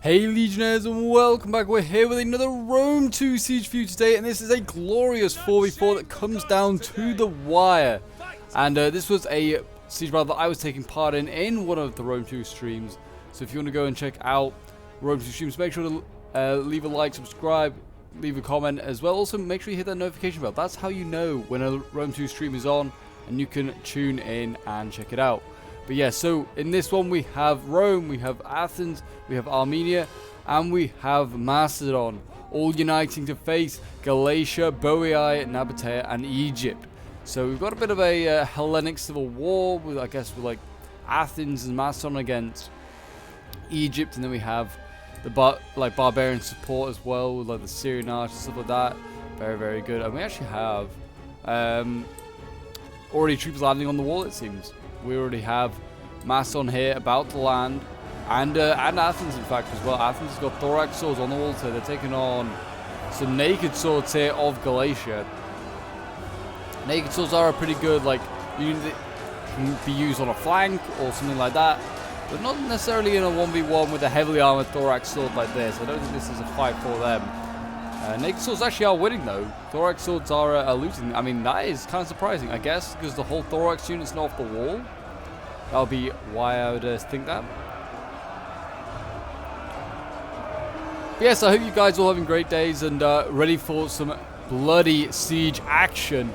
Hey Legionnaires, and welcome back. We're here with another Rome 2 Siege for you today, and this is a glorious 4v4 that comes down to the wire. And this was a siege battle that I was taking part in one of the Rome 2 streams. So if you want to go and check out Rome 2 streams, make sure to leave a like, subscribe, leave a comment as well. Also make sure you hit that notification bell. That's how you know when a Rome 2 stream is on, and you can tune in and check it out. But yeah, so in this one we have Rome, we have Athens, we have Armenia, and we have Macedon, all uniting to face Galatia, Boii, Nabatea, and Egypt. So we've got a bit of a Hellenic civil war, with, I guess, with like Athens and Macedon against Egypt, and then we have the barbarian support as well, with like the Syrian arch and stuff like that. Very, very good. And we actually have already troops landing on the wall, it seems. We already have Macedon here about to land, and Athens in fact as well. Athens has got thorax swords on the wall, so they're taking on some naked swords here of Galatia. Naked swords are a pretty good unit that can be used on a flank or something like that, but not necessarily in a 1v1 with a heavily armored thorax sword like this. I don't think this is a fight for them. Naked swords actually are winning though. Thorax swords are losing. I mean, that is kind of surprising, I guess, because the whole thorax unit's not off the wall. That would be why I would think that. But yes, I hope you guys are all having great days and ready for some bloody siege action.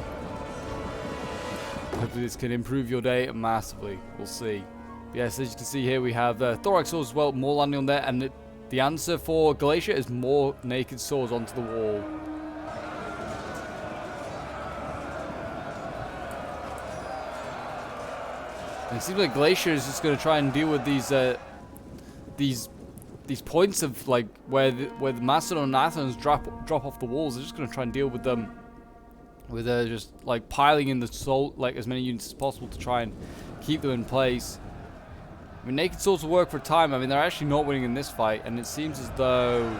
Hopefully this can improve your day massively. We'll see. But yes, as you can see here, we have thorax swords as well, more landing on there, and the answer for Galatia is more naked swords onto the wall. And it seems like Galatia is just going to try and deal with these points of like where the Macedon and Athens drop off the walls. They're just going to try and deal with them with just like piling in as many units as possible to try and keep them in place. I mean, naked swords will work for a time. I mean, they're actually not winning in this fight, and it seems as though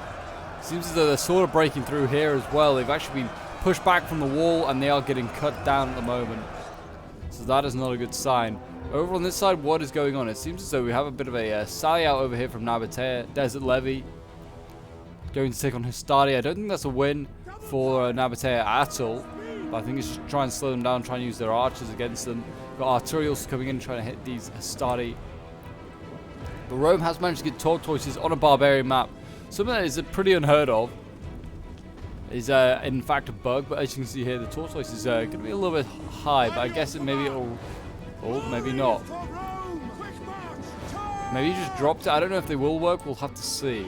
they're sort of breaking through here as well. They've actually been pushed back from the wall, and they are getting cut down at the moment. So that is not a good sign. Over on this side, what is going on? It seems as though we have a bit of a sally out over here from Nabatea. Desert Levy going to take on Hastati. I don't think that's a win for Nabatea at all. But I think it's just trying to slow them down, trying to use their archers against them. Got artilleryals coming in, trying to hit these Hastati. But Rome has managed to get tortoises on a barbarian map. Something that is pretty unheard of. Is in fact a bug, but as you can see here, the tortoise is going to be a little bit high. But I guess maybe it'll, or maybe not. Maybe you just dropped it. I don't know if they will work. We'll have to see.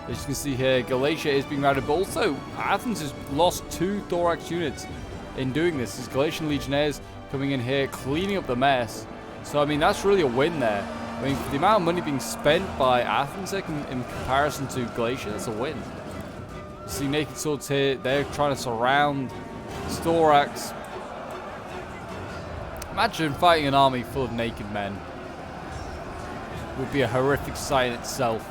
As you can see here, Galatia is being routed, but also Athens has lost 2 thorax units in doing this. There's Galatian legionnaires coming in here, cleaning up the mess. So I mean, that's really a win there. I mean, for the amount of money being spent by Athens in comparison to Galatia, that's a win. You see naked swords here. They're trying to surround thorax. Imagine fighting an army full of naked men. It would be a horrific sight in itself.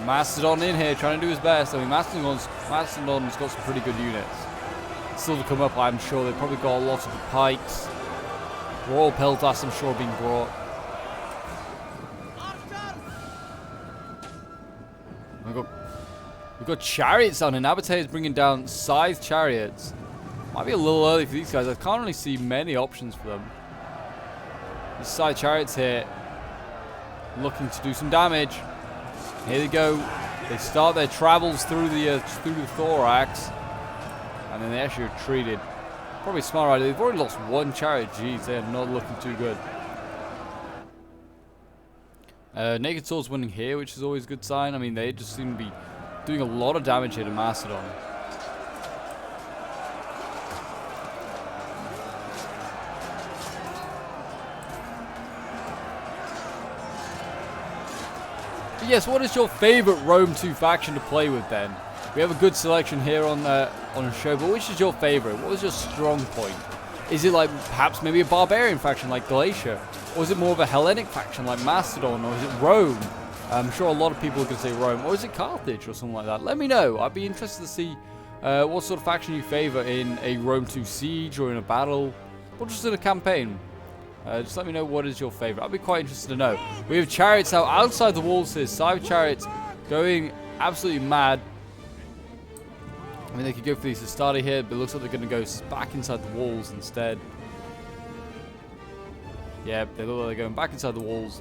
Macedon in here trying to do his best. I mean, Macedon's got some pretty good units. Still to come up, I'm sure. They've probably got a lot of the pikes. Royal peltas, I'm sure, being brought. We've got chariots down here. Nabatea is bringing down scythe chariots. Might be a little early for these guys. I can't really see many options for them. These scythe chariots here looking to do some damage. Here they go. They start their travels through the thorax, and then they actually retreated. Probably smart idea. They've already lost 1 chariot. Jeez, they're not looking too good. Naked swords winning here, which is always a good sign. I mean, they just seem to be doing a lot of damage here to Macedon. But yes, what is your favorite Rome 2 faction to play with then? We have a good selection here on the show, but which is your favorite? What was your strong point? Is it like perhaps maybe a barbarian faction like Galatia? Or is it more of a Hellenic faction like Macedon? Or is it Rome? I'm sure a lot of people are going to say Rome. Or is it Carthage or something like that? Let me know. I'd be interested to see what sort of faction you favor in a Rome 2 siege or in a battle, or just in a campaign. Just let me know what is your favorite. I'd be quite interested to know. We have chariots now outside the walls here. Side chariots going absolutely mad. I mean, they could go for these Astarte here, but it looks like they're going to go back inside the walls instead. Yeah, they look like they're going back inside the walls.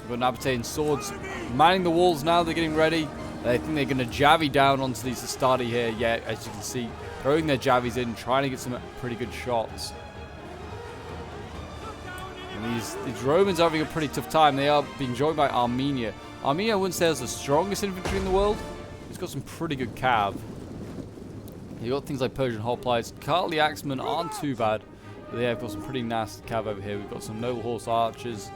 We've got Nabatean swords manning the walls now. They're getting ready. I think they're going to javvy down onto these Astarte here. Yeah, as you can see, throwing their javies in, trying to get some pretty good shots. And these Romans are having a pretty tough time. They are being joined by Armenia. Armenia, I wouldn't say has the strongest infantry in the world. It's got some pretty good cav. You've got things like Persian hoplites. Karl the Axemen aren't too bad. But yeah, we've got some pretty nasty cav over here. We've got some noble horse archers,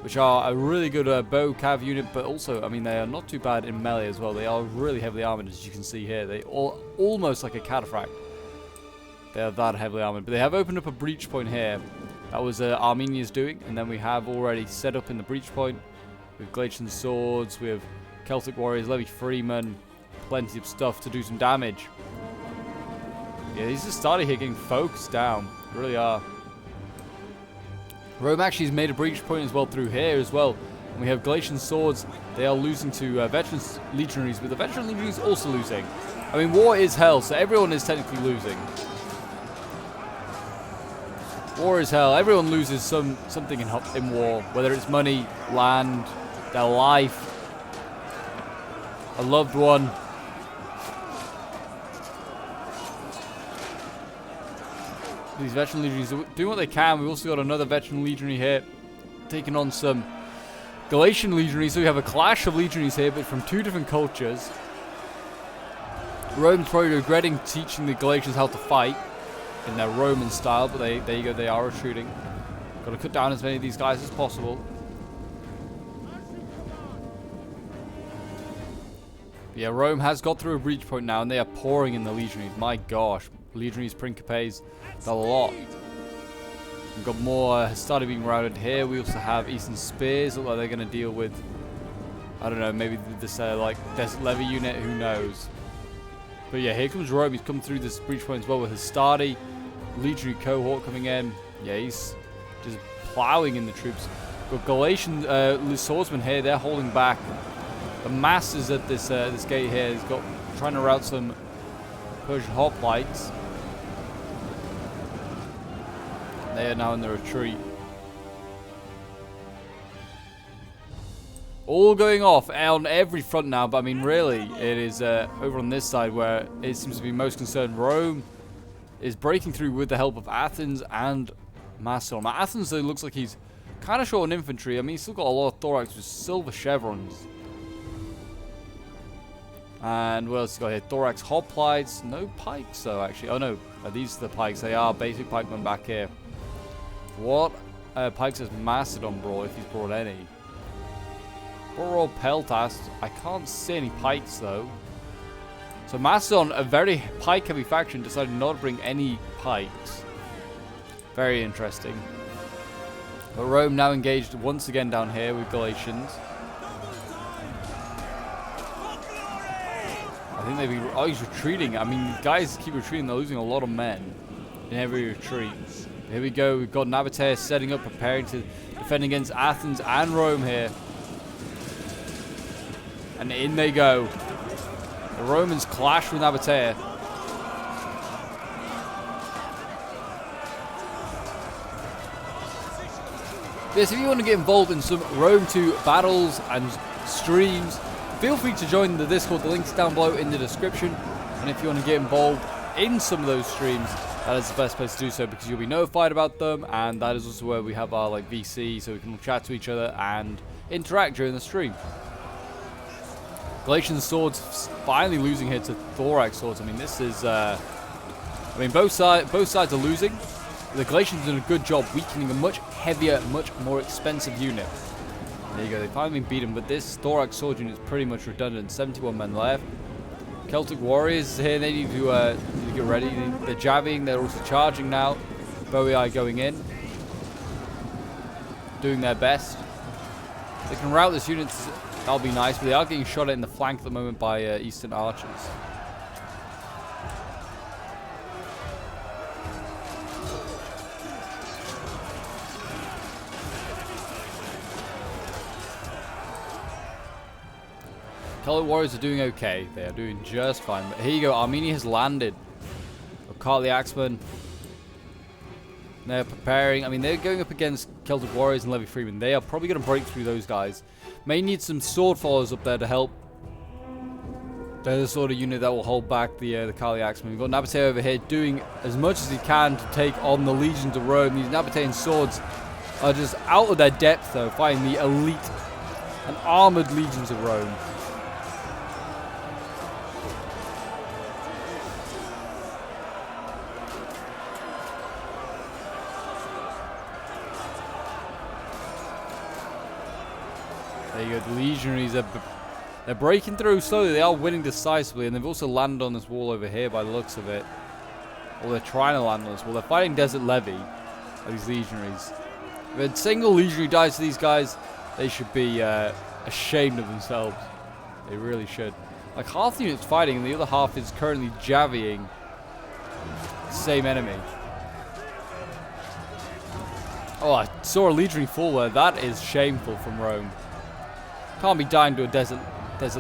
which are a really good bow cav unit, but also, I mean, they are not too bad in melee as well. They are really heavily armored, as you can see here. They all almost like a cataphract. They are that heavily armored, but they have opened up a breach point here. That was Armenia's doing, and then we have already set up in the breach point with Galatian swords, with Celtic warriors, Levy Freeman, plenty of stuff to do some damage. Yeah, these are starting here getting focused down. They really are. Rome actually has made a breach point as well through here as well. And we have Galatian swords. They are losing to veteran legionaries, but the veteran legionaries also losing. I mean, war is hell, so everyone is technically losing. War is hell. Everyone loses something in war, whether it's money, land, their life, a loved one. These veteran legionaries are doing what they can. We've also got another veteran legionary here taking on some Galatian legionaries. So we have a clash of legionaries here, but from two different cultures. Rome's probably regretting teaching the Galatians how to fight in their Roman style, but there you go, they are retreating. Got to cut down as many of these guys as possible. But yeah, Rome has got through a breach point now, and they are pouring in the legionaries. My gosh, legionaries, Principes, that's a lot. We've got more started being routed here. We also have Eastern Spears. Look like they're going to deal with, I don't know, maybe this like Desert Levy unit. Who knows? But yeah, here comes Rome. He's come through this breach point as well with Astarte, legionary cohort coming in. Yeah, he's just plowing in the troops. Got Galatian swordsmen here. They're holding back. The masses at this this gate here. He's got trying to rout some Persian hoplites. They are now in the retreat. All going off on every front now, but I mean, really, it is over on this side where it seems to be most concerned. Rome is breaking through with the help of Athens and Macedon. Now, Athens, it looks like he's kind of short on infantry. I mean, he's still got a lot of thorax with silver chevrons. And what else he got here? Thorax hoplites. No pikes, though, actually. Oh, no. These are the pikes. They are basic pikemen back here. What pikes has Macedon brought, if he's brought any? Brought Peltas. I can't see any pikes, though. So Macedon, a very pike-heavy faction, decided not to bring any pikes. Very interesting. But Rome now engaged once again down here with Galatians. I think they've been... Oh, he's retreating. I mean, guys keep retreating. They're losing a lot of men in every retreat. Here we go. We've got Nabatea setting up, preparing to defend against Athens and Rome here. And in they go. The Romans clash with Nabatea. Yes, if you want to get involved in some Rome 2 battles and streams, feel free to join the Discord. The link's down below in the description. And if you want to get involved in some of those streams, that is the best place to do so, because you'll be notified about them, and that is also where we have our like VC, so we can chat to each other and interact during the stream. Galatian swords finally losing here to thorax swords. I mean, this is I mean, both sides are losing. The Galatians did a good job weakening a much heavier, much more expensive unit. There you go, they finally beat him, but this thorax sword unit is pretty much redundant. 71 men left. Celtic warriors here, they need to get ready. They're jabbing, they're also charging now. Boei going in, doing their best. They can rout this unit, that'll be nice, but they are getting shot at in the flank at the moment by Eastern archers. Celtic warriors are doing okay. They are doing just fine. But here you go. Armenia has landed. Karl the Axeman. They're preparing. I mean, they're going up against Celtic warriors and Levy Freeman. They are probably going to break through those guys. May need some sword followers up there to help. They're the sort of unit that will hold back the Karl the Axeman. We've got Nabatea over here doing as much as he can to take on the legions of Rome. These Nabatean swords are just out of their depth, though, fighting the elite and armored legions of Rome. There you go, the legionaries they're breaking through slowly. They are winning decisively, and they've also landed on this wall over here by the looks of it. Or they're trying to land on this wall. They're fighting Desert Levy, these legionaries. If a single legionary dies to these guys, they should be ashamed of themselves. They really should. Like, half the unit's fighting, and the other half is currently javying the same enemy. Oh, I saw a legionary fall there. That is shameful from Rome. Can't be dying to a Desert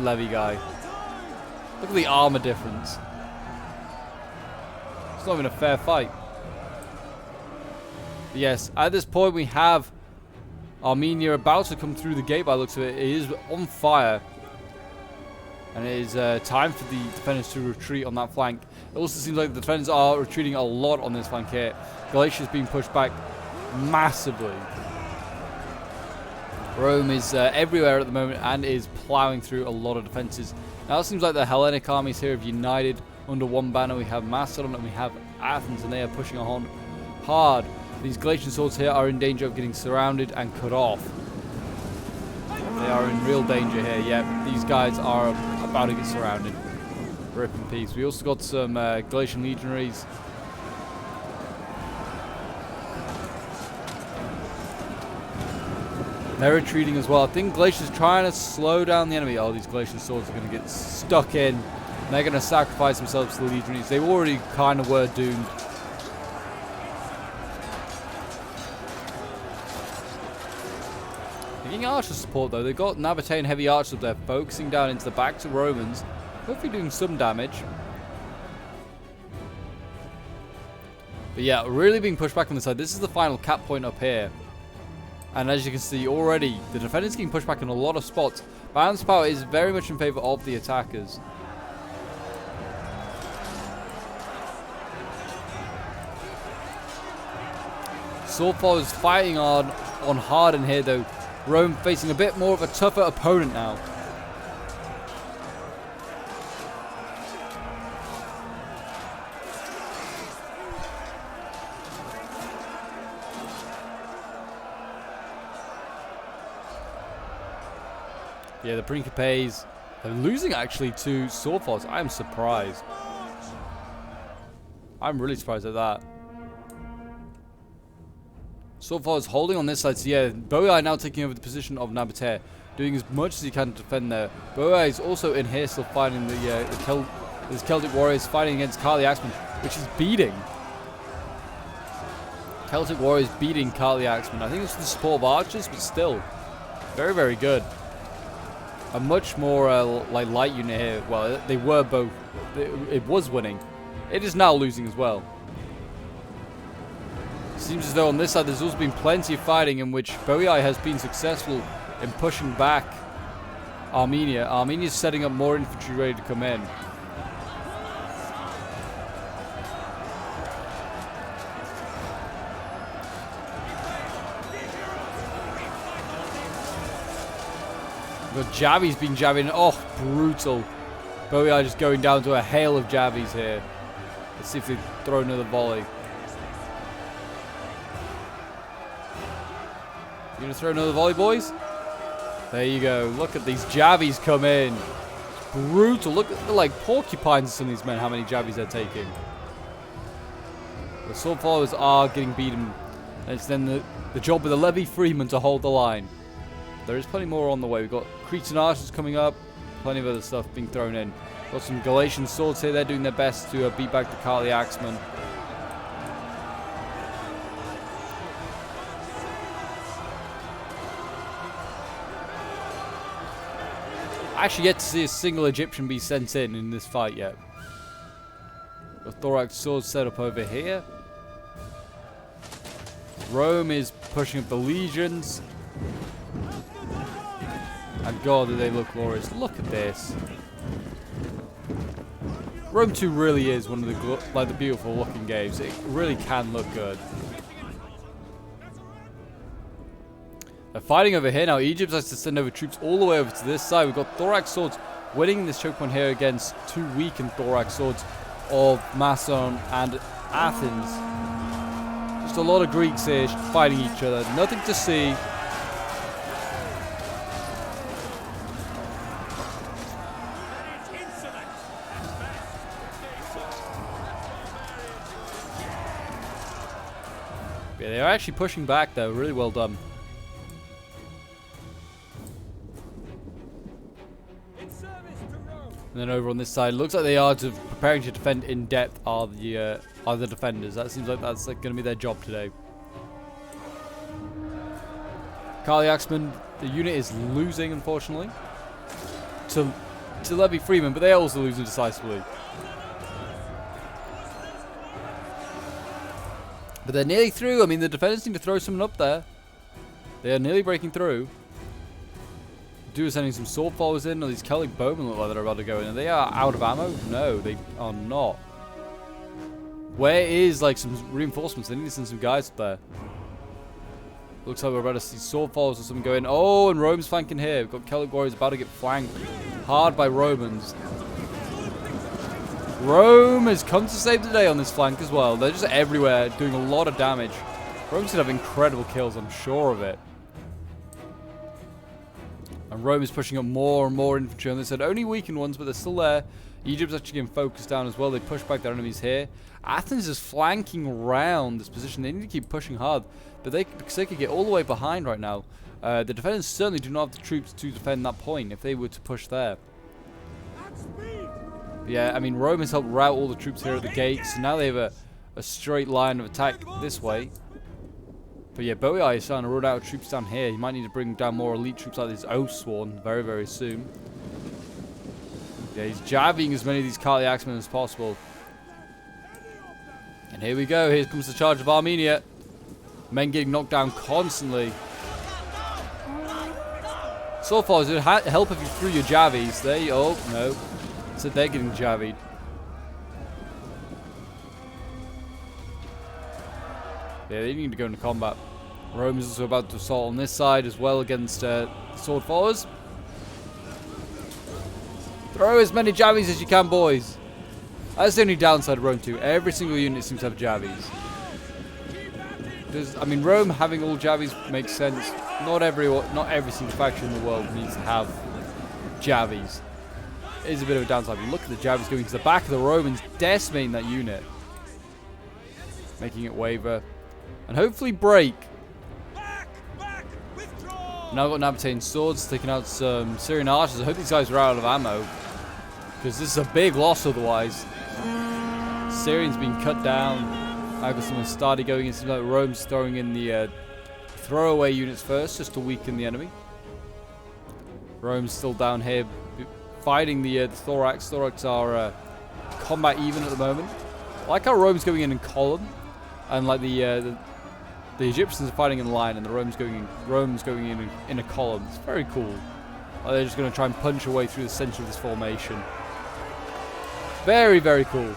Levy guy. Look at the armor difference. It's not even a fair fight. But yes, at this point we have Armenia about to come through the gate by the looks of it. It is on fire. And it is time for the defenders to retreat on that flank. It also seems like the defenders are retreating a lot on this flank here. Galatia's being pushed back massively. Rome is everywhere at the moment and is plowing through a lot of defenses. Now it seems like the Hellenic armies here have united under one banner. We have Macedon and we have Athens, and they are pushing on hard. These Galatian swords here are in danger of getting surrounded and cut off. They are in real danger here. Yeah, these guys are about to get surrounded. Rip in peace. We also got some Galatian legionaries. They're retreating as well. I think Galatia's trying to slow down the enemy. Oh, these Galatian swords are going to get stuck in. And they're going to sacrifice themselves to the legionaries. They already kind of were doomed. They're getting archer support, though. They've got Nabatean heavy archers up there, focusing down into the backs of Romans. Hopefully doing some damage. But yeah, really being pushed back on the side. This is the final cap point up here. And as you can see already, the defenders getting pushed back in a lot of spots. Balance power is very much in favor of the attackers. Swordfall is fighting on hard in here, though. Rome facing a bit more of a tougher opponent now. Yeah, the Principes are losing actually to Swordfalls. I am surprised. I'm really surprised at that. Swordfall is holding on this side. So yeah, Boii now taking over the position of Nabatea, doing as much as he can to defend there. Boii is also in here still fighting his Celtic warriors, fighting against Karl the Axeman, which is beating. Celtic warriors beating Karl the Axeman. I think it's the support of archers, but still, very, very good. A much more like light unit here. Well, they were both. It was winning. It is now losing as well. Seems as though on this side there's also been plenty of fighting in which Boii has been successful in pushing back Armenia. Armenia is setting up more infantry ready to come in. But Javi's been jabbing. Oh, brutal. Boii just going down to a hail of Javis here. Let's see if they throw another volley. You gonna throw another volley, boys? There you go. Look at these Javis come in. It's brutal. Look at the like porcupines of some of these men, how many Javis they're taking. The sword followers are getting beaten. And it's then the job of the Levy Freeman to hold the line. There is plenty more on the way. We've got Cretan archers coming up. Plenty of other stuff being thrown in. Got some Galatian swords here. They're doing their best to beat back the Karl the Axeman. Actually yet to see a single Egyptian be sent in this fight yet. The thorax sword set up over here. Rome is pushing up the legions. And God, do they look glorious. Look at this. Rome 2 really is one of the beautiful looking games. It really can look good. They're fighting over here now. Egypt has to send over troops all the way over to this side. We've got thorax swords winning this choke point here against 2 weakened thorax swords of Macedon and Athens. Just a lot of Greeks here fighting each other. Nothing to see. Yeah, they're actually pushing back though. Really well done. And then over on this side, looks like they are preparing to defend in depth are the defenders. That seems like that's going to be their job today. Kali Axeman, the unit is losing, unfortunately, to Levy Freeman, but they are also losing decisively. But they're nearly through. I mean, the defenders seem to throw someone up there. They are nearly breaking through. Is sending some sword followers in. Or these Celtic bowmen look like they're about to go in. Are they out of ammo? No, they are not. Where is like some reinforcements? They need to send some guys up there. Looks like we're about to see sword followers or something go in. Oh, and Rome's flanking here. We've got Celtic warriors about to get flanked hard by Romans. Rome has come to save the day on this flank as well. They're just everywhere doing a lot of damage. Rome's gonna have incredible kills, I'm sure of it. And Rome is pushing up more and more infantry on this side. Only weakened ones, but they're still there. Egypt's actually getting focused down as well. They push back their enemies here. Athens is flanking around this position. They need to keep pushing hard, but because they could get all the way behind right now. The defenders certainly do not have the troops to defend that point if they were to push there. Yeah, I mean, Rome has helped rout all the troops here at the gates. So now they have a straight line of attack this way. But yeah, Boei is starting to run out of troops down here. You might need to bring down more elite troops like this Oathsworn very, very soon. Yeah, he's jabbing as many of these Kali Axemen as possible. And here we go. Here comes the charge of Armenia. Men getting knocked down constantly. So far, it would help if you threw your javies. There you go. Oh, no. So they're getting javied. Yeah, they need to go into combat. Rome is also about to assault on this side as well against sword followers. Throw as many javies as you can, boys. That's the only downside of Rome 2. Every single unit seems to have javies. I mean, Rome having all javies makes sense. Not every single faction in the world needs to have javies. It is a bit of a downside. But look at the javies going to the back of the Romans, decimating that unit, making it waver. And hopefully break. Now I've got Nabatean swords taking out some Syrian archers. I hope these guys are out of ammo, because this is a big loss otherwise. Syrians being cut down. I've got some Astadi going in. It seems like Rome's throwing in the throwaway units first, just to weaken the enemy. Rome's still down here fighting the Thorax. Thorax are combat even at the moment. I like how Rome's going in column, and like the Egyptians are fighting in line, and the Rome's going in a column. It's very cool. They're just going to try and punch a way through the center of this formation. Very, very cool.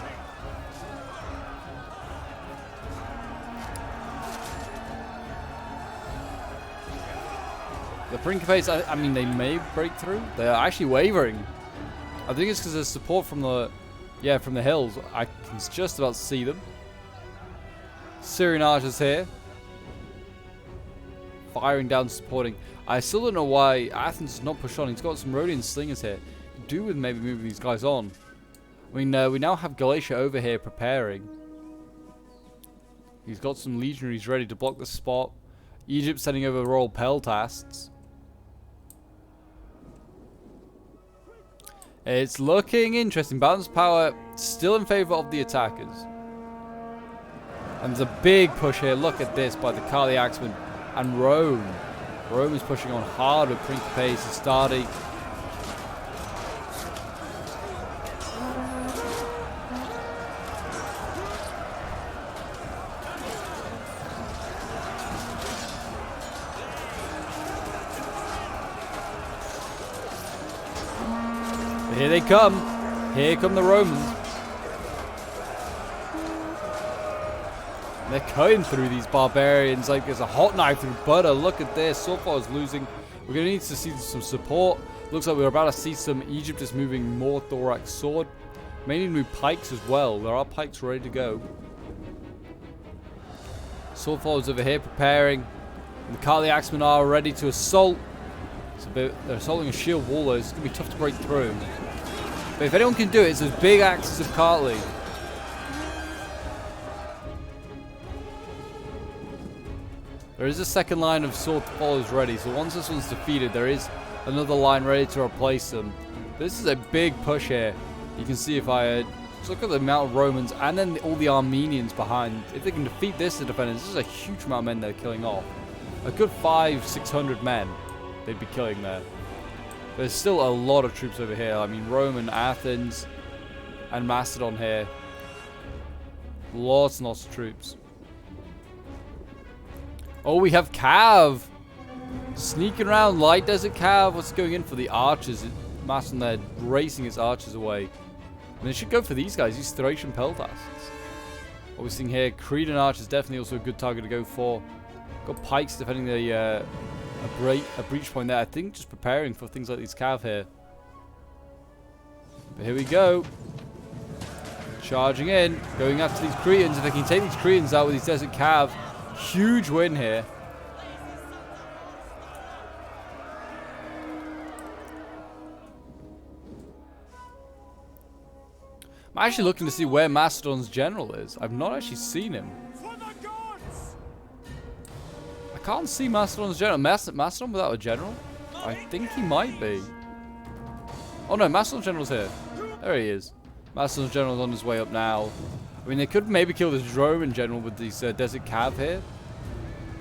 The Principes, I mean, they may break through. They are actually wavering. I think it's because there's support from the hills. I can just about see them. Syrian archers here, firing down, supporting. I still don't know why Athens has not pushed on. He's got some Rhodian slingers here. Do with maybe moving these guys on. I mean, we now have Galatia over here preparing. He's got some legionaries ready to block the spot. Egypt sending over royal peltasts. It's looking interesting. Balance power still in favor of the attackers. And there's a big push here. Look at this by the Kali Axemen and Rome. Rome is pushing on hard with Principes, Astadi. Here they come. Here come the Romans. They're cutting through these barbarians like there's a hot knife through butter. Look at this. Sofar is losing. We're going to need to see some support. Looks like we're about to see some Egypt is moving more thorax sword. Mainly move pikes as well. There are pikes ready to go. Sofar is over here preparing. And the Carly Axemen are ready to assault. They're assaulting a shield wall though. It's going to be tough to break through. But if anyone can do it, it's those big axes of Carly. There is a second line of sword followers ready, so once this one's defeated, there is another line ready to replace them. This is a big push here. You can see if I just look at the amount of Romans and then all the Armenians behind. If they can defeat this, the defenders, this is a huge amount of men they're killing off. A good 500-600 men they'd be killing there. There's still a lot of troops over here. I mean, Rome and Athens and Macedon here. Lots and lots of troops. Oh, we have Cav. Sneaking around light desert Cav. What's going in for the archers? Macedon there racing its archers away. And they should go for these guys, these Thracian peltasts. What we're seeing here, Cretan archers definitely also a good target to go for. Got pikes defending the a breach point there. I think just preparing for things like these Cav here. But here we go. Charging in, going after these Cretans. If they can take these Cretans out with these desert Cav, huge win here. I'm actually looking to see where Macedon's general is. I've not actually seen him. I can't see Macedon's general. Macedon without a general? I think he might be. Oh no, Macedon's general's here. There he is. Macedon's general's on his way up now. I mean, they could maybe kill this Roman general with these desert Cav here.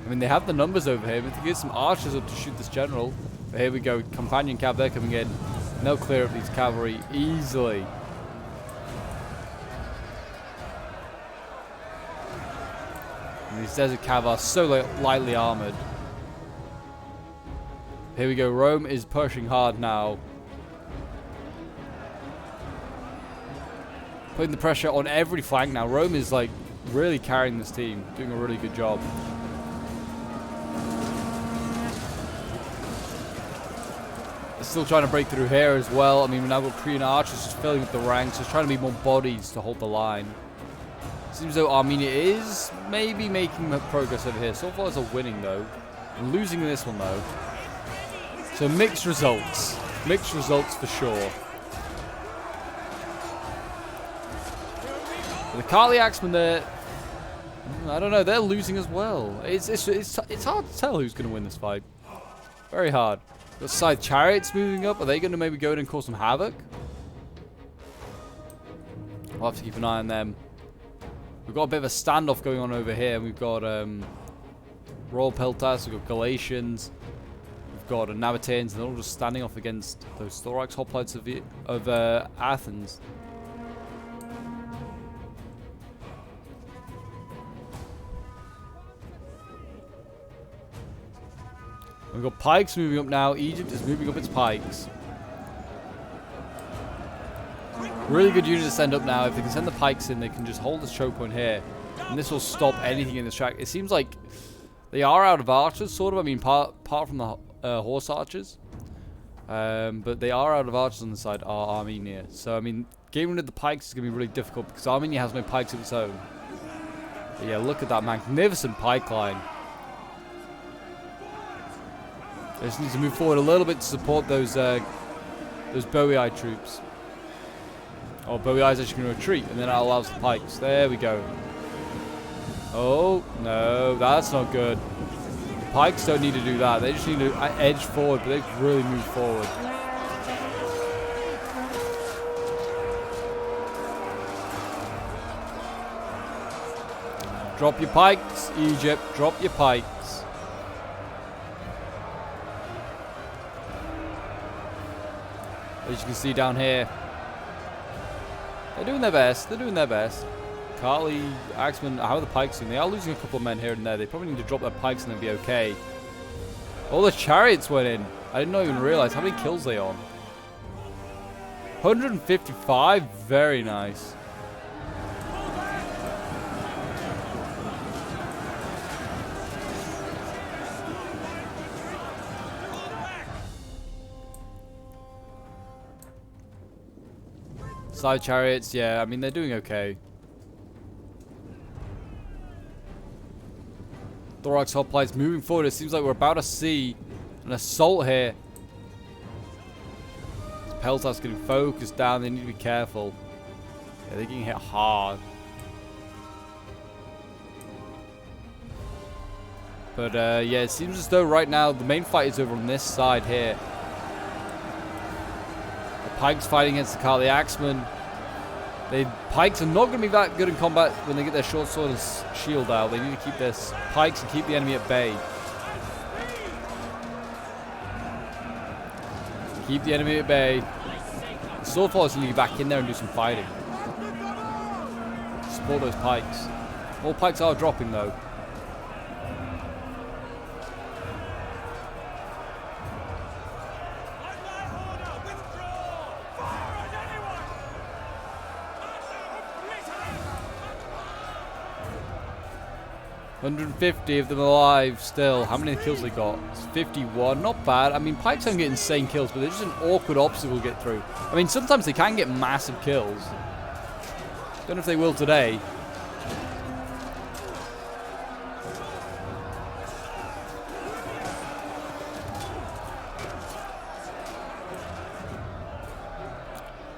I mean, they have the numbers over here, but they get some archers up to shoot this general. But here we go, companion Cav, they're coming in. And they'll clear up these cavalry easily. And these desert Cav are so lightly armored. Here we go, Rome is pushing hard now. Putting the pressure on every flank now. Rome is like really carrying this team, doing a really good job. They're still trying to break through here as well. I mean, we've now got Cretan archers just filling up the ranks, just trying to be more bodies to hold the line. Seems though Armenia is maybe making progress over here. So far as are winning though. And losing this one though. So mixed results. Mixed results for sure. The Carly Axemen there, I don't know, they're losing as well. It's hard to tell who's going to win this fight. Very hard. The side Chariots moving up. Are they going to maybe go in and cause some havoc? We'll have to keep an eye on them. We've got a bit of a standoff going on over here. We've got Royal Peltas, we've got Galatians, we've got Nabateans, and they're all just standing off against those thorax hoplites of Athens. We've got pikes moving up now. Egypt is moving up its pikes. Really good unit to send up now. If they can send the pikes in, they can just hold this choke point here. And this will stop anything in this track. It seems like they are out of archers, sort of. I mean, apart from the horse archers. But they are out of archers on the side, are Armenia. So, I mean, getting rid of the pikes is going to be really difficult because Armenia has no pikes of its own. But yeah, look at that magnificent pike line. They just need to move forward a little bit to support those Boii troops. Oh, Boii is actually going to retreat, and then that allows the pikes. There we go. Oh, no, that's not good. The pikes don't need to do that. They just need to edge forward, but they've really moved forward. Drop your pikes, Egypt. Drop your pikes. As you can see down here, they're doing their best. They're doing their best. Carly, Axemen, how are the pikes doing? They are losing a couple of men here and there. They probably need to drop their pikes and then be okay. All the chariots went in. I did not even realize how many kills they on. 155. Very nice. Side chariots, yeah, I mean, they're doing okay. Thorax hoplites moving forward. It seems like we're about to see an assault here. Peltas getting focused down. They need to be careful. Yeah, they're getting hit hard. But yeah, it seems as though right now the main fight is over on this side here. Pikes fighting against the Carly Axemen. Pikes are not going to be that good in combat when they get their short sword and shield out. They need to keep their pikes and keep the enemy at bay. Keep the enemy at bay. The swordfallers need to get back in there and do some fighting. Support those pikes. All pikes are dropping though. $150 of them alive still. How many kills they got? It's 51. Not bad. I mean, pikes don't get insane kills, but they're just an awkward obstacle to get through. I mean, sometimes they can get massive kills. Don't know if they will today.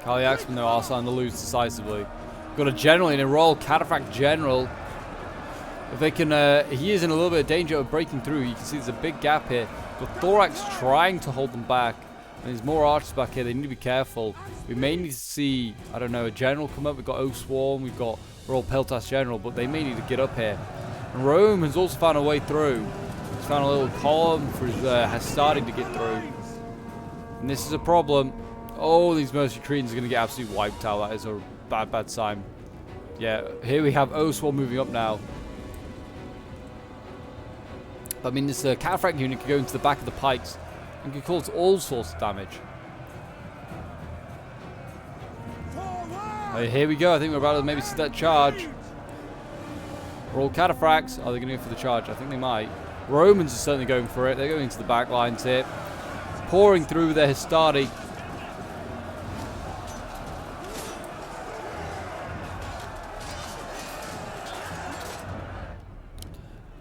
Carly Axemen, though, are starting to lose decisively. Got a general in a Royal Cataphract General. If they can, he is in a little bit of danger of breaking through. You can see there's a big gap here. But Thorax trying to hold them back. And there's more archers back here. They need to be careful. We may need to see, I don't know, a general come up. We've got O-Swarm. We've got Royal Peltas General. But they may need to get up here. And Rome has also found a way through. He's found a little column for his starting to get through. And this is a problem. Oh, these Mercenary Cretans are going to get absolutely wiped out. That is a bad, bad sign. Yeah, here we have O-Swarm moving up now. I mean, this Cataphract unit could go into the back of the pikes and could cause all sorts of damage. Here we go. I think we're about to maybe see that charge. Royal Cataphracts. Are they going to go for the charge? I think they might. Romans are certainly going for it. They're going into the back lines here. Pouring through with their Hastati.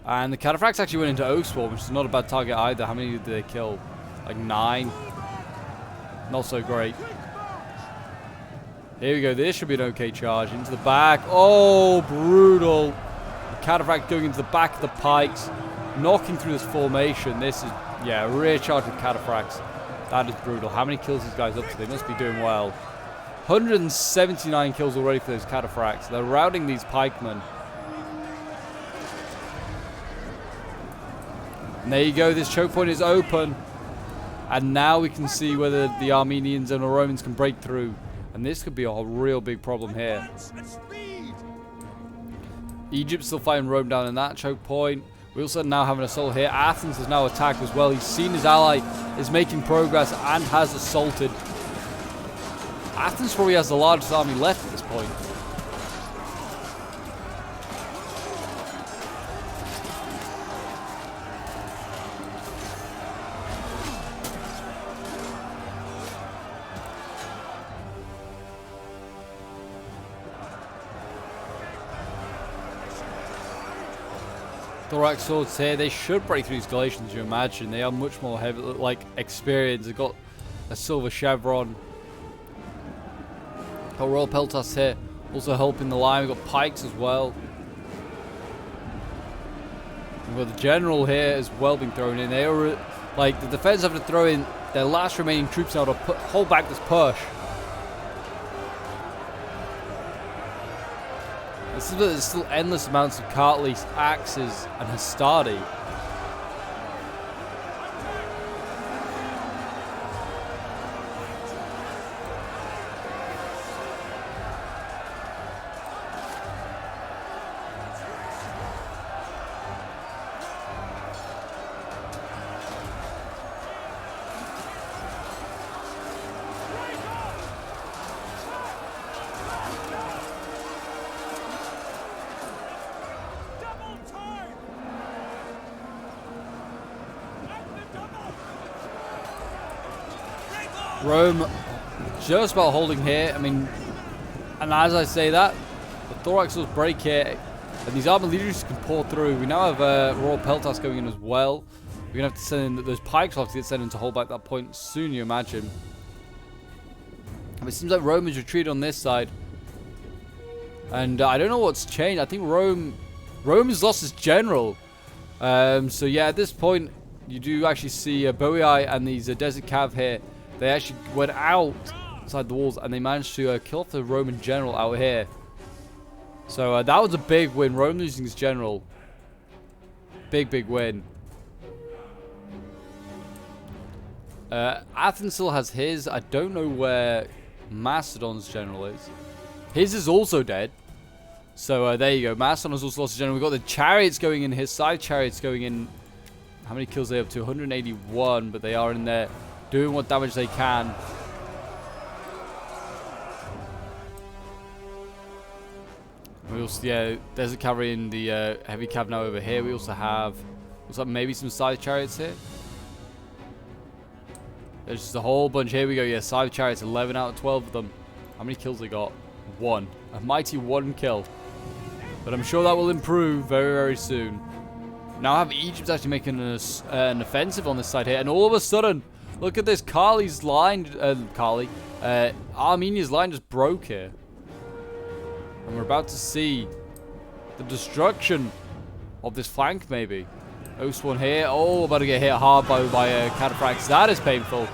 And the Cataphracts actually went into O-Swarm, which is not a bad target either. How many did they kill? Like 9. Not so great. Here we go. This should be an okay charge. Into the back. Oh, brutal. The Cataphract going into the back of the pikes. Knocking through this formation. This is, yeah, a rear charge with Cataphracts. That is brutal. How many kills these guys up to? They must be doing well. 179 kills already for those Cataphracts. They're routing these pikemen. And there you go, this choke point is open. And now we can see whether the Armenians and the Romans can break through. And this could be a real big problem here. Egypt's still fighting Rome down in that choke point. We also now have an assault here. Athens has now attacked as well. He's seen his ally is making progress and has assaulted. Athens probably has the largest army left at this point. Thorax swords here, they should break through these Galatians, you imagine. They are much more heavy, like, experienced. They've got a silver chevron. Got Royal Peltas here, also helping the line. We've got pikes as well. We've got the general here as well being thrown in. They are, like, the defense have to throw in their last remaining troops now to hold back this push. There's still endless amounts of cartleys, axes, and Hastati. Rome just about holding here. I mean, and as I say that, the Thoraxes break here, and these armor leaders can pour through. We now have Royal Peltas going in as well. We're going to have to send in those pikes off to get sent in to hold back that point soon, you imagine. But it seems like Rome has retreated on this side. And I don't know what's changed. I think Rome has lost its general. So yeah, at this point, you do actually see Boii and these Desert Cav here. They actually went outside the walls and they managed to kill off the Roman general out here. So that was a big win. Rome losing his general. Big win. Athens still has his. I don't know where Macedon's general is. His is also dead. So there you go. Macedon has also lost his general. We've got the chariots going in. His side chariots going in. How many kills are they up to? 181. But they are in there doing what damage they can. We also, yeah, there's a cavalry in the heavy cav now over here. We also have, looks like maybe some side chariots here. There's just a whole bunch. Here we go. Yeah, side chariots, 11 out of 12 of them. How many kills they got? 1. A mighty 1 kill. But I'm sure that will improve very soon. Now I have Egypt actually making an offensive on this side here. And all of a sudden, look at this. Armenia's line just broke here. And we're about to see the destruction of this flank, maybe. Host one here. Oh, about to get hit hard by cataphracts. That is painful.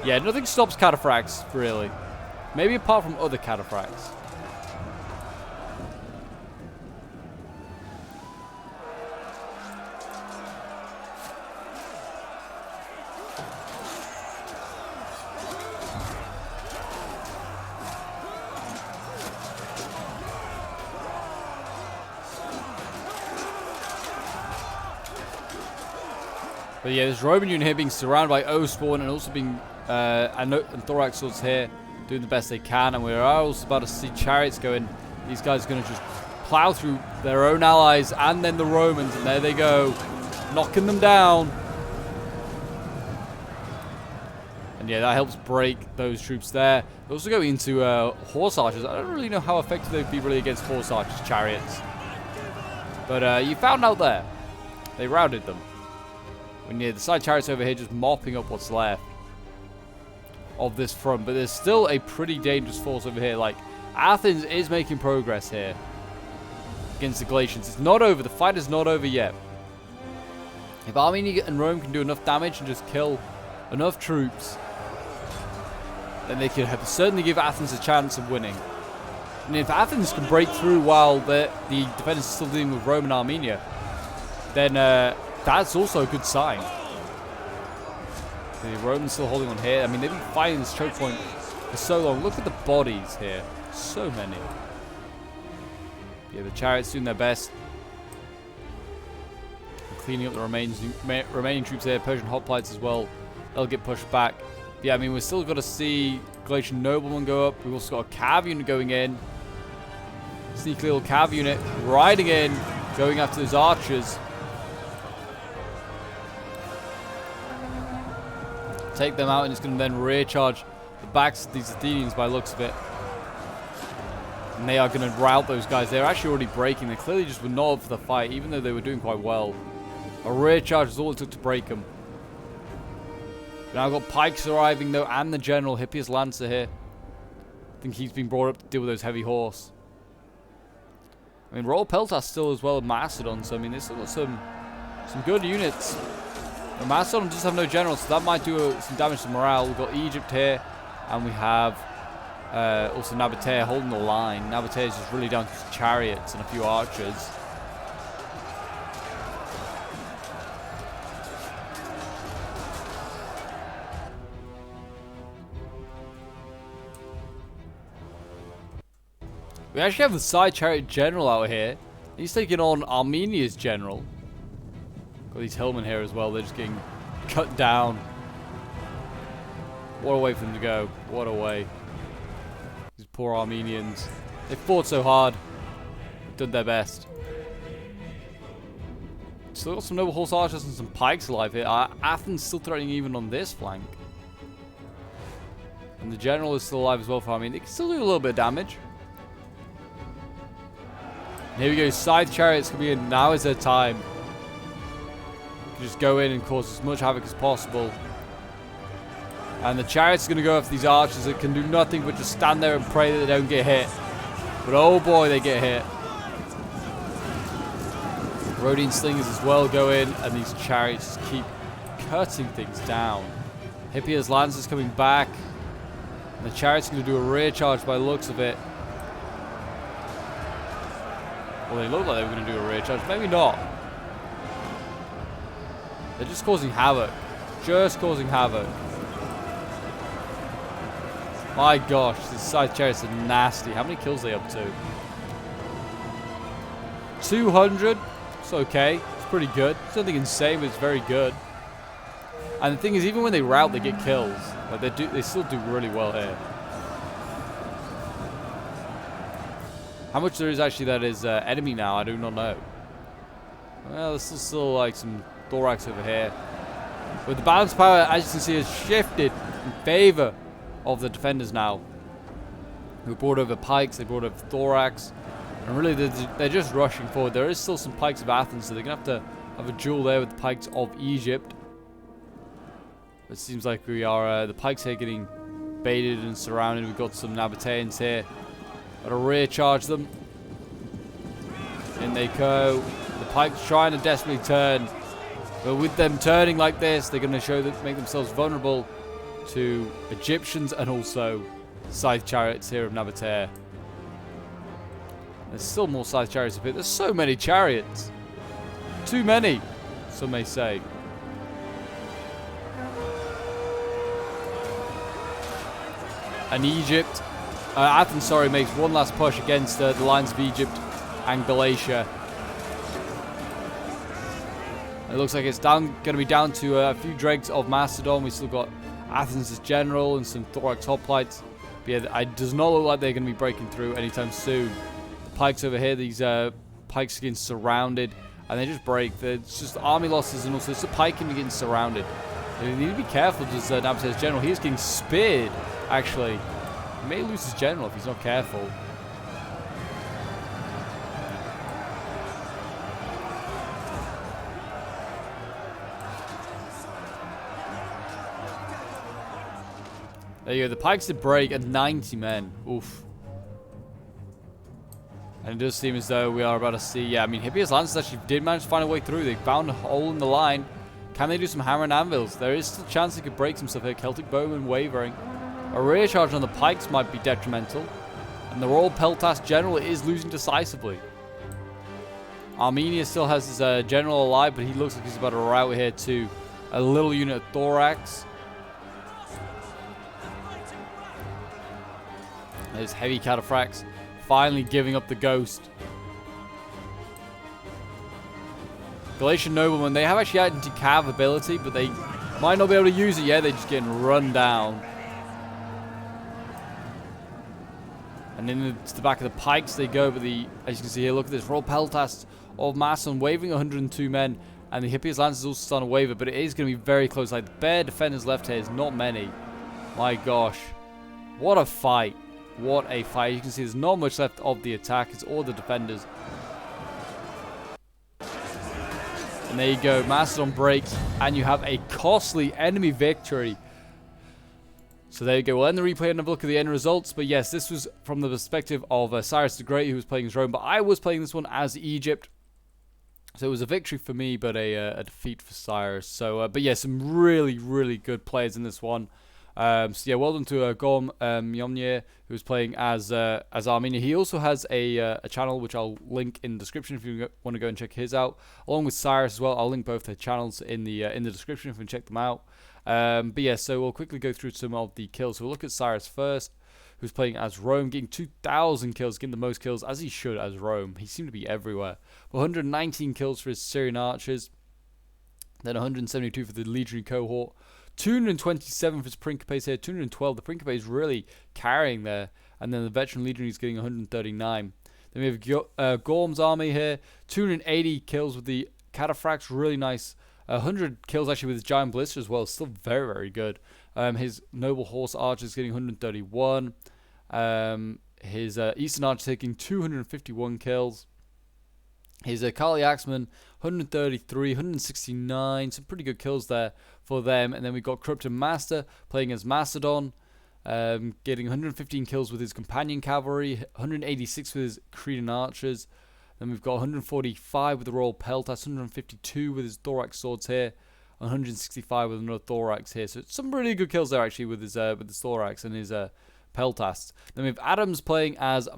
Yeah, nothing stops cataphracts, really. Maybe apart from other cataphracts. But yeah, this Roman unit here being surrounded by O-Spawn and also being and Thorax swords here doing the best they can. And we're also about to see chariots going. These guys are going to just plow through their own allies and then the Romans. And there they go, knocking them down. And yeah, that helps break those troops there. They're also going into horse archers. I don't really know how effective they'd be really against horse archers, chariots. But you found out there. They routed them. And yeah, the side chariots over here just mopping up what's left of this front. But there's still a pretty dangerous force over here. Like, Athens is making progress here against the Galatians. It's not over. The fight is not over yet. If Armenia and Rome can do enough damage and just kill enough troops, then they could certainly give Athens a chance of winning. And if Athens can break through while the defenders are still dealing with Rome and Armenia, then that's also a good sign. The Romans still holding on here. I mean, they've been fighting this choke point for so long. Look at the bodies here. So many. Yeah, the chariots doing their best. Cleaning up the remaining troops here. Persian hoplites as well. They'll get pushed back. Yeah, I mean, we've still got to see Galatian noblemen go up. We've also got a cav unit going in. Sneaky little cav unit riding in, going after those archers. Take them out, and it's going to then rear charge the backs of these Athenians by the looks of it. And they are going to rout those guys. They're actually already breaking. They clearly just were not up for the fight, even though they were doing quite well. A rear charge is all it took to break them. Now I've got pikes arriving though, and the general Hippias Lancer here. I think he's been brought up to deal with those heavy horse. I mean, Royal Peltas still as well as Macedon, so I mean, they've still got some good units. But Macedon just have no general, so that might do some damage to morale. We've got Egypt here, and we have also Nabatea holding the line. Nabatea is just really down to chariots and a few archers. We actually have the side chariot general out here. He's taking on Armenia's general. Got these hillmen here as well. They're just getting cut down. What a way for them to go. What a way. These poor Armenians. They fought so hard. Done their best. Still got some noble horse archers and some pikes alive here. Athens still threatening even on this flank. And the general is still alive as well for Armenia. They can still do a little bit of damage. And here we go. Scythe chariots coming in. Now is their time. You can just go in and cause as much havoc as possible. And the chariots are going to go after these archers that can do nothing but just stand there and pray that they don't get hit. But oh boy, they get hit. Rhodian slingers as well go in, and these chariots just keep cutting things down. Hippias lancers coming back. And the chariots are going to do a rear charge by the looks of it. Well, they look like they were going to do a rear charge. Maybe not. They're just causing havoc. Just causing havoc. My gosh, these scythe chariots are nasty. How many kills are they up to? 200. It's okay. It's pretty good. It's nothing insane, but it's very good. And the thing is, even when they rout, they get kills. Like they still do really well here. How much there is actually that is enemy now, I do not know. Well, there's still like some thorax over here. But the balance power, as you can see, has shifted in favor of the defenders now. Who brought over pikes, they brought over thorax. And really, they're just rushing forward. There is still some pikes of Athens, so they're going to have a duel there with the pikes of Egypt. It seems like we are, the pikes here getting baited and surrounded. We've got some Nabateans here. Got to rear charge them. In they go. The pikes trying to desperately turn. But with them turning like this, they're going to make themselves vulnerable to Egyptians and also scythe chariots here of Nabatea. There's still more scythe chariots up here. There's so many chariots. Too many, some may say. And Egypt, Athens, sorry, makes one last push against the lines of Egypt and Galatia. It looks like it's going to be down to a few dregs of Macedon. We still got Athens as general and some thorax hoplites. But yeah, it does not look like they're going to be breaking through anytime soon. The pikes over here, these pikes are getting surrounded, and they just break. It's just army losses, and also it's the pike getting surrounded. They need to be careful. Does Nabatea's general? He is getting speared, actually. He may lose his general if he's not careful. There you go. The pikes did break at 90 men. Oof. And it does seem as though we are about to see... Yeah, I mean, Hippias Lancers actually did manage to find a way through. They found a hole in the line. Can they do some hammer and anvils? There is still a chance they could break some stuff here. Celtic Bowman wavering. A rear charge on the pikes might be detrimental. And the Royal Peltas general is losing decisively. Armenia still has his general alive, but he looks like he's about to rout here to a little unit of thorax. There's heavy cataphracts finally giving up the ghost. Galatian noblemen, they have actually anti-cav ability, but they might not be able to use it yet. They're just getting run down. And into the back of the pikes they go, but as you can see here, look at this. Royal Peltas of Macedon waving 102 men, and the Hippias Lancers also starting to waver, but it is going to be very close. Like, the bare defenders left here is not many. My gosh. What a fight. What a fight. You can see there's not much left of the attack. It's all the defenders. And there you go. Macedon breaks, and you have a costly enemy victory. So there you go. We'll end the replay and have a look at the end results. But yes, this was from the perspective of Cyrus the Great, who was playing as Rome. But I was playing this one as Egypt. So it was a victory for me, but a defeat for Cyrus. So, but yeah, some really, really good players in this one. So yeah, well done to Gorm Yomnye, who was playing as Armenia. He also has a channel which I'll link in the description if you want to go and check his out, along with Cyrus as well. I'll link both their channels in the description if you can check them out. But yeah, so we'll quickly go through some of the kills. So we'll look at Cyrus first, who's playing as Rome, getting 2,000 kills, getting the most kills as he should as Rome. He seemed to be everywhere. 119 kills for his Syrian archers, then 172 for the legionary cohort. 227 for his Principes here, 212. The Principe is really carrying there. And then the veteran legionary is getting 139. Then we have Gorm's army here, 280 kills with the cataphracts. Really nice 100 kills actually with his Giant Blister as well. Still very, very good. His Noble Horse Archer is getting 131. His Eastern Archer taking 251 kills. His Kali Axeman, 133, 169. Some pretty good kills there for them. And then we've got Corrupted Master playing as Mastodon. Getting 115 kills with his Companion Cavalry. 186 with his Cretan Archers. Then we've got 145 with the Royal Peltas. 152 with his Thorax Swords here. 165 with another Thorax here. So some really good kills there actually with his Thorax and his Peltas. Then we have Adams playing as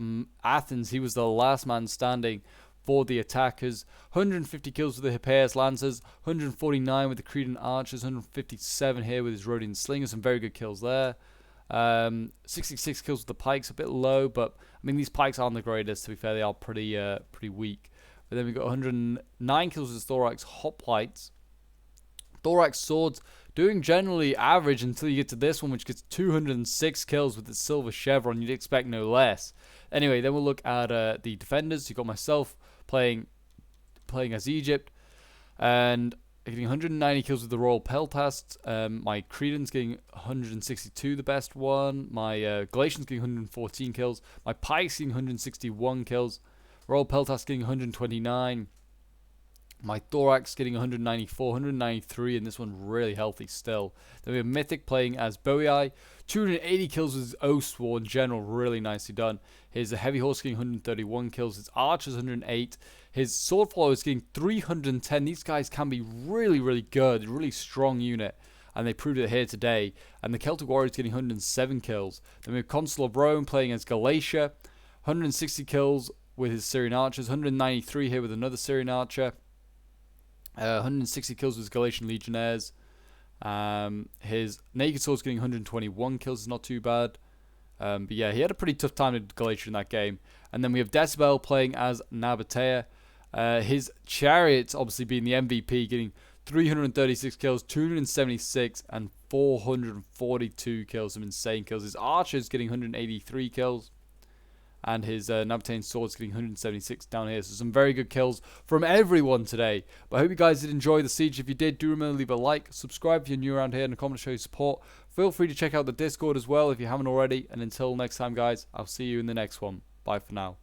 Athens. He was the last man standing for the attackers. 150 kills with the Hippeas Lancers, 149 with the Cretan Archers, 157 here with his Rhodian Slingers. Some very good kills there. 66 kills with the Pikes, a bit low, but I mean these Pikes aren't the greatest. To be fair, they are pretty weak. But then we've got 109 kills with his Thorax Hoplites. Thorax Swords doing generally average until you get to this one, which gets 206 kills with its Silver Chevron. You'd expect no less. Anyway, then we'll look at the defenders. You've got myself playing as Egypt, and getting 190 kills with the Royal Peltasts. My Cretans getting 162, the best one. My Galatians getting 114 kills. My Pikes getting 161 kills. Royal Peltasts getting 129. My Thorax getting 194, 193, and this one really healthy still. Then we have Mythic playing as Boei. 280 kills with his Oathsworn General, really nicely done. His Heavy Horse getting 131 kills. His Archers 108. His Sword Followers getting 310. These guys can be really, really good, really strong unit, and they proved it here today. And the Celtic Warriors getting 107 kills. Then we have Consul of Rome playing as Galatia. 160 kills with his Syrian Archers. 193 here with another Syrian Archer. 160 kills with his Galatian Legionnaires. His Naked Sword's getting 121 kills, is not too bad. But yeah, he had a pretty tough time with Galatia in that game. And then we have Decibel playing as Nabatea. His Chariots obviously being the MVP, getting 336 kills, 276 and 442 kills, some insane kills. His Archers getting 183 kills. And his Nabatean Swords getting 176 down here. So some very good kills from everyone today. But I hope you guys did enjoy the siege. If you did, do remember to leave a like. Subscribe if you're new around here and a comment to show your support. Feel free to check out the Discord as well if you haven't already. And until next time, guys, I'll see you in the next one. Bye for now.